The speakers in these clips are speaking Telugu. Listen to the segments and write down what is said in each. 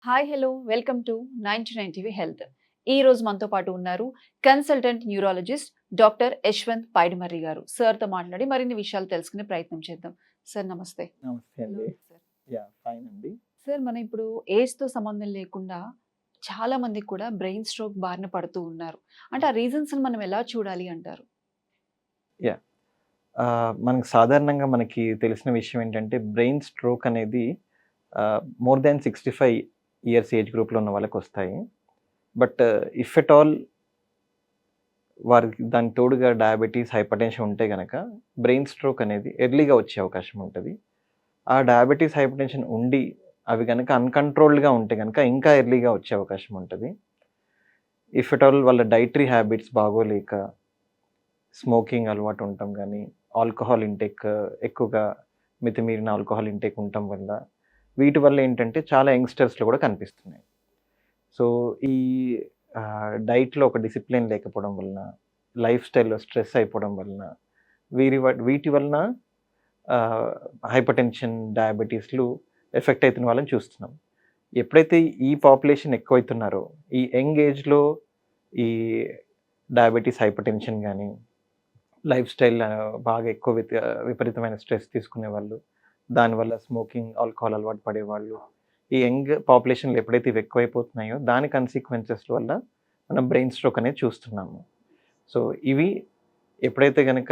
Hi hello welcome to 99 TV health. ఈ రోజు మనతో పాటు ఉన్నారు consultant neurologist doctor Yashwant Paidimarri గారు. సార్తో మాట్లాడి మరిన్ని విషయాలు తెలుసుకునే ప్రయత్నం చేద్దాం. సార్ నమస్తే. నమస్తే అండి. సార్. ఫైన్ అండి. సార్ మనం ఇప్పుడు ఏజ్తో సంబంధం లేకుండా చాలా మందికి కూడా బ్రెయిన్ స్ట్రోక్ బారిన పడుతూ ఉన్నారు. అంటే ఆ రీజన్స్ మనం ఎలా చూడాలి అంటారు? యాహ్! మనకు సాధారణంగా మనకి తెలిసిన విషయం ఏంటంటే, బ్రెయిన్ స్ట్రోక్ అనేది మోర్ దాన్ 65 ఇయర్స్ ఏజ్ గ్రూప్‌లో ఉన్న వాళ్ళకొస్తాయి. బట్ ఇఫ్ ఎట్ ఆల్ వారికి దానికి తోడుగా డయాబెటిస్, హైపర్‌టెన్షన్ ఉంటే గనక బ్రెయిన్ స్ట్రోక్ అనేది ఎర్లీగా వచ్చే అవకాశం ఉంటది. ఆ డయాబెటిస్, హైపర్‌టెన్షన్ ఉండి అవి గనక అన్‌కంట్రోల్డ్‌గా ఉంటే గనక ఇంకా ఎర్లీగా వచ్చే అవకాశం ఉంటది. ఇఫ్ ఎట్ ఆల్ వాళ్ళ డైటరీ హ్యాబిట్స్ బాగోలేక స్మోకింగ్ అలవాటు ఉండటం గానీ, ఆల్కహాల్ ఇంటేక్ ఎక్కువగా మితిమీరిన ఆల్కహాల్ ఇంటేక్ ఉండటం వల్ల, వీటి వల్ల ఏంటంటే చాలా యంగ్‌స్టర్స్‌లో కూడా కనిపిస్తున్నాయి. సో, ఈ డైట్‌లో ఒక డిసిప్లిన్ లేకపోవడం వలన, లైఫ్ స్టైల్‌లో స్ట్రెస్ అయిపోవడం వలన, వీటి వలన హైపర్‌టెన్షన్, డయాబెటిస్‌లు ఎఫెక్ట్ అయితున్న వాళ్ళని చూస్తున్నాం. ఎప్పుడైతే ఈ పాపులేషన్ ఎక్కువైతున్నారో, ఈ యంగ్ ఏజ్‌లో ఈ డయాబెటిస్, హైపర్‌టెన్షన్ గానీ లైఫ్ స్టైల్ బాగా ఎక్కువ విపరీతమైన స్ట్రెస్ తీసుకునేవాళ్ళు. దానివల్ల స్మోకింగ్, ఆల్కహాల్ అలవాటు పడేవాళ్ళు. ఈ యంగ్ పాపులేషన్‌లో ఎప్పుడైతే ఇవి ఎక్కువైపోతున్నాయో దాని కన్సీక్వెన్సెస్ వల్ల మనం బ్రెయిన్ స్ట్రోక్ అనేది చూస్తున్నాము. సో, ఇవి ఎప్పుడైతే గనక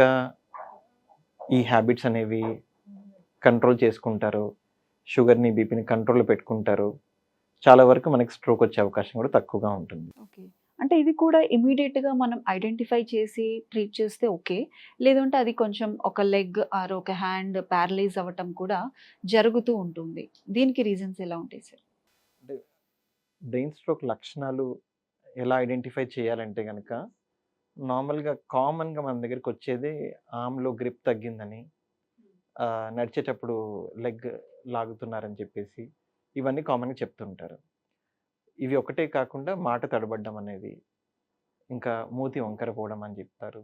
ఈ హ్యాబిట్స్ అనేవి కంట్రోల్ చేసుకుంటారో, షుగర్‌ని, బీపీని కంట్రోల్‌లో పెట్టుకుంటారో, చాలా వరకు మనకి స్ట్రోక్ వచ్చే అవకాశం కూడా తక్కువగా ఉంటుంది. ఓకే. అంటే ఇది కూడా ఇమ్మీడియేట్‌గా మనం ఐడెంటిఫై చేసి ట్రీట్ చేస్తే ఓకే. లేదంటే అది కొంచెం ఒక లెగ్ ఆర్ ఒక హ్యాండ్ ప్యారలైజ్ అవ్వటం కూడా జరుగుతూ ఉంటుంది. దీనికి రీజన్స్ ఎలా ఉంటాయి సార్? అంటే బ్రెయిన్ స్ట్రోక్ లక్షణాలు ఎలా ఐడెంటిఫై చేయాలంటే గనక, నార్మల్‌గా కామన్‌గా మన దగ్గరికొచ్చేదే ఆర్మ్‌లో గ్రిప్ తగ్గిందని, నడిచేటప్పుడు లెగ్ లాగుతున్నారని చెప్పేసి, ఇవన్నీ కామన్‌గా చెప్తుంటారు. ఇవి ఒకటే కాకుండా మాట తడబడ్డం అనేది, ఇంకా మూతి వంకర పోవడం అని చెప్తారు.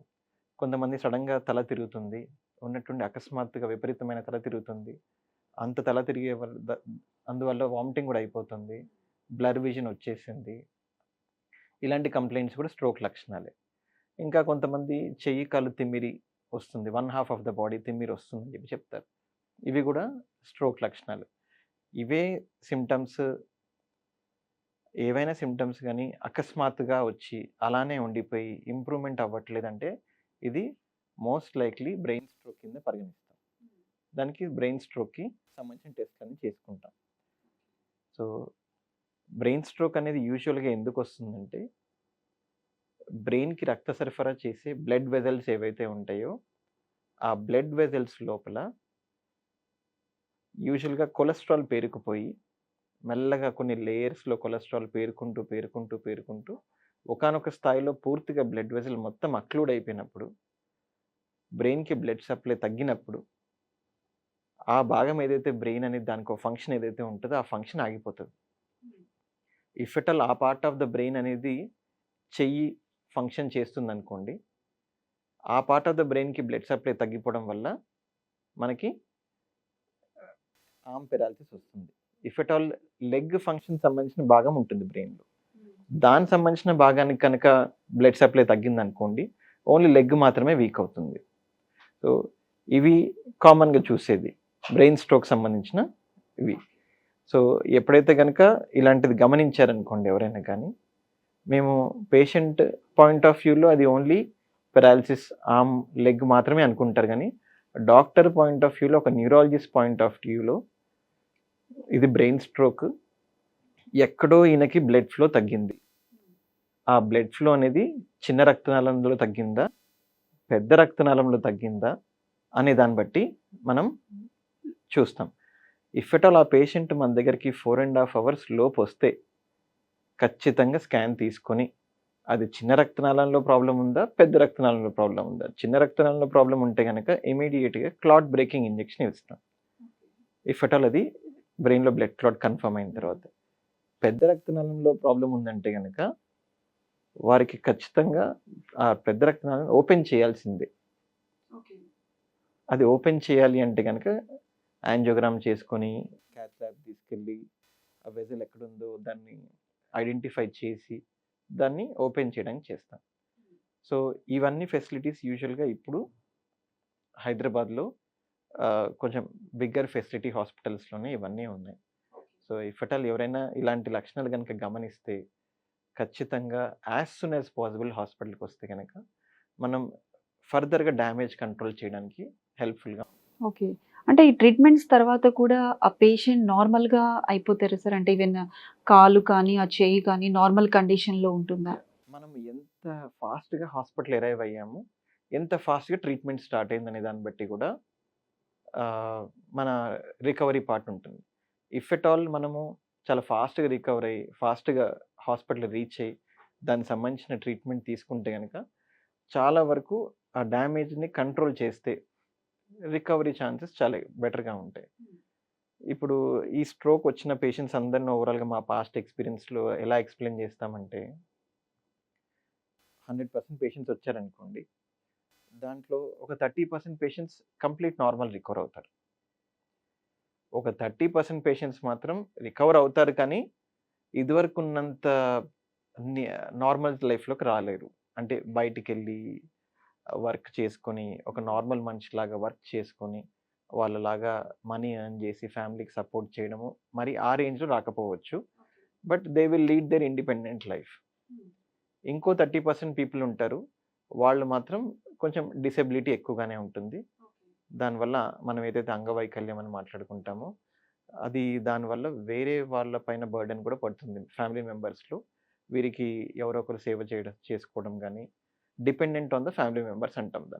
కొంతమంది సడెన్‌గా తల తిరుగుతుంది. ఉన్నట్టుండి అకస్మాత్తుగా విపరీతమైన తల తిరుగుతుంది. అంత తల తిరిగే అందువల్ల వామిటింగ్ గూడా అయిపోతుంది. బ్లర్ విజన్ వచ్చేసింది. ఇలాంటి కంప్లెయింట్స్ కూడా స్ట్రోక్ లక్షణాలే. ఇంకా కొంతమంది చెయ్యి, కాళ్ళు తిమ్మిరి వస్తుంది. One half of the body తిమ్మిరొస్తుందని చెప్పి చెప్తారు. ఇవి కూడా స్ట్రోక్ లక్షణాలు. ఇవే సింప్టమ్స్ ఏవైనా సింప్టమ్స్ గాని అకస్మాత్తుగా వచ్చి అలానే ఉండిపోయి ఇంప్రూవ్‌మెంట్ అవ్వట్లేదంటే ఇది మోస్ట్ లైక్‌లీ బ్రెయిన్ స్ట్రోక్ కింద పరిగణిస్తాం. దానికి బ్రెయిన్ స్ట్రోక్‌కి సంబంధించిన టెస్ట్‌లన్నీ చేసుకుంటాం. సో, బ్రెయిన్ స్ట్రోక్ అనేది యూజువల్‌గా ఎందుకొస్తుందంటే బ్రెయిన్‌కి రక్త సరఫరా చేసే బ్లడ్ వెసెల్స్ ఏవైతే ఉంటాయో, ఆ బ్లడ్ వెసెల్స్ లోపల యూజువల్‌గా కొలెస్ట్రాల్ పేరుకుపోయి, మెల్లగా కొన్ని లేయర్స్‌లో కొలెస్ట్రాల్ పేరుకుంటూ ఒకానొక స్థాయిలో పూర్తిగా బ్లడ్ వెసెల్ మొత్తం అక్లూడ్ అయిపోయినప్పుడు, బ్రెయిన్‌కి బ్లడ్ సప్లై తగ్గినప్పుడు, ఆ భాగం ఏదైతే బ్రెయిన్ అనేది దానికో ఫంక్షన్ ఏదైతే ఉంటదో, ఆ ఫంక్షన్ ఆగిపోతది. ఇఫ్ ఎట్ ఆల్ ఆ పార్ట్ ఆఫ్ ద బ్రెయిన్ అనేది చెయ్యి ఫంక్షన్ చేస్తుందనుకోండి, ఆ పార్ట్ ఆఫ్ ద బ్రెయిన్‌కి బ్లడ్ సప్లై తగ్గిపోవడం వల్ల మనకి ఆర్మ్ పెరాలిసిస్ వస్తుంది. If at all leg function సంబంధించిన భాగం ఉంటుంది బ్రెయిన్‌లో. దానికి సంబంధించిన భాగానికి కనుక బ్లడ్ సప్లై తగ్గిందనుకోండి, ఓన్లీ లెగ్ మాత్రమే వీక్ అవుతుంది. సో, ఇవి కామన్‌గా చూసేది. బ్రెయిన్ స్ట్రోక్ సంబంధించిన ఇవి. సో, ఎప్పుడైతే గనక ఇలాంటిది గమనించారనుకోండి ఎవరైనా కానీ, మేము పేషెంట్ పాయింట్ ఆఫ్ వ్యూలో అది ఓన్లీ పెరాలిసిస్, ఆర్మ్, లెగ్ మాత్రమే అనుకుంటారు గానీ, డాక్టర్ పాయింట్ ఆఫ్ వ్యూలో, ఒక న్యూరాలజిస్ట్ పాయింట్ ఆఫ్ వ్యూలో ఇది బ్రెయిన్ స్ట్రోక్. ఎక్కడో ఈయనకి బ్లడ్ ఫ్లో తగ్గింది. ఆ బ్లడ్ ఫ్లో అనేది చిన్న రక్తనాళంలో తగ్గిందా? పెద్ద రక్తనాళంలో తగ్గిందా? అనే దాన్ని బట్టి మనం చూస్తాం. ఇఫ్ ఎట్ ఆల్ ఆ పేషెంట్ మన దగ్గరికి 4½ అవర్స్ లోపొస్తే ఖచ్చితంగా స్కాన్ తీసుకొని, అది చిన్న రక్తనాళంలో ప్రాబ్లమ్ ఉందా? పెద్ద రక్తనాళంలో ప్రాబ్లమ్ ఉందా? చిన్న రక్తనాళంలో ప్రాబ్లమ్ ఉంటే గనక ఇమ్మీడియేట్‌గా క్లాట్ బ్రేకింగ్ ఇంజెక్షన్ ఇస్తాం. ఇఫ్ ఎట్ ఆల్ అది బ్రెయిన్‌లో బ్లడ్ క్లాట్ కన్ఫర్మ్ అయిన తర్వాత. పెద్ద రక్తనాళంలో ప్రాబ్లమ్ ఉందంటే గనక వారికి ఖచ్చితంగా ఆ పెద్ద రక్తనాళాన్ని ఓపెన్ చేయాల్సిందే. అది ఓపెన్ చేయాలి అంటే గనక యాంజియోగ్రామ్ చేసుకొని, క్యాత్ ల్యాబ్ తీసుకెళ్ళి ఆ వెజల్ ఎక్కడుందో దాన్ని ఐడెంటిఫై చేసి దాన్ని ఓపెన్ చేయడానికి చేస్తాం. సో ఇవన్నీ ఫెసిలిటీస్ యూజువల్గా ఇప్పుడు హైదరాబాద్లో కొంచెం బిగ్గర్ ఫెసిలిటీ హాస్పిటల్స్లోనే ఇవన్నీ ఉన్నాయి. సో ఇఫ్ అట్ ఆల్ ఎవరైనా ఇలాంటి లక్షణాలు కనుక గమనిస్తే ఖచ్చితంగా యాజ్ సూన్ యాజ్ పాసిబుల్ హాస్పిటల్కి వస్తే కనుక మనం ఫర్దర్గా డ్యామేజ్ కంట్రోల్ చేయడానికి హెల్ప్ఫుల్గా. ఓకే. అంటే ఈ ట్రీట్మెంట్స్ తర్వాత కూడా ఆ పేషెంట్ నార్మల్‌గా అయిపోతారా సార్? అంటే ఈవెన్ కాలు కానీ, ఆ చెయ్యి కానీ నార్మల్ కండిషన్‌లో ఉంటుందా? మనం ఎంత ఫాస్ట్గా హాస్పిటల్ అరైవ్ అయ్యాము, ఎంత ఫాస్ట్గా ట్రీట్మెంట్ స్టార్ట్ అయిందనే దాన్ని బట్టి కూడా మన రికవరీ పార్ట్ ఉంటుంది. ఇఫ్ ఎట్ ఆల్ మనము చాలా ఫాస్ట్గా రికవర్ అయ్యి ఫాస్ట్గా హాస్పిటల్ రీచ్ అయ్యి దానికి సంబంధించిన ట్రీట్మెంట్ తీసుకుంటే కనుక చాలా వరకు ఆ డ్యామేజ్ని కంట్రోల్ చేస్తే రికవరీ ఛాన్సెస్ చాలా బెటర్గా ఉంటాయి. ఇప్పుడు ఈ స్ట్రోక్ వచ్చిన పేషెంట్స్ అందరిని ఓవరాల్గా మా పాస్ట్ ఎక్స్పీరియన్స్లో ఎలా ఎక్స్ప్లెయిన్ చేస్తామంటే 100% పేషెంట్స్ వచ్చారనుకోండి, దాంట్లో ఒక 30% పేషెంట్స్ కంప్లీట్ నార్మల్ రికవర్ అవుతారు. ఒక 30% పేషెంట్స్ మాత్రం రికవర్ అవుతారు కానీ ఇదివరకు ఉన్నంత నార్మల్ లైఫ్లోకి రాలేరు. అంటే బయటికెళ్ళి వర్క్ చేసుకొని ఒక నార్మల్ మనిషిలాగా వర్క్ చేసుకొని వాళ్ళలాగా మనీ ఎర్న్ చేసి ఫ్యామిలీకి సపోర్ట్ చేయడము మరి ఆ రేంజ్లో రాకపోవచ్చు. But they will lead their independent life. ఇంకో 30% పీపుల్ ఉంటారు. వాళ్ళు మాత్రం కొంచెం డిసెబిలిటీ ఎక్కువగానే ఉంటుంది. దానివల్ల మనం ఏదైతే అంగవైకల్యం అని మాట్లాడుకుంటామో అది దానివల్ల వేరే వాళ్ళ పైన బర్డెన్ కూడా పడుతుంది ఫ్యామిలీ మెంబర్స్లో. వీరికి ఎవరో ఒకరు సేవ చేసుకోవడం కానీ dependent on the family members అంటాం దాన్ని.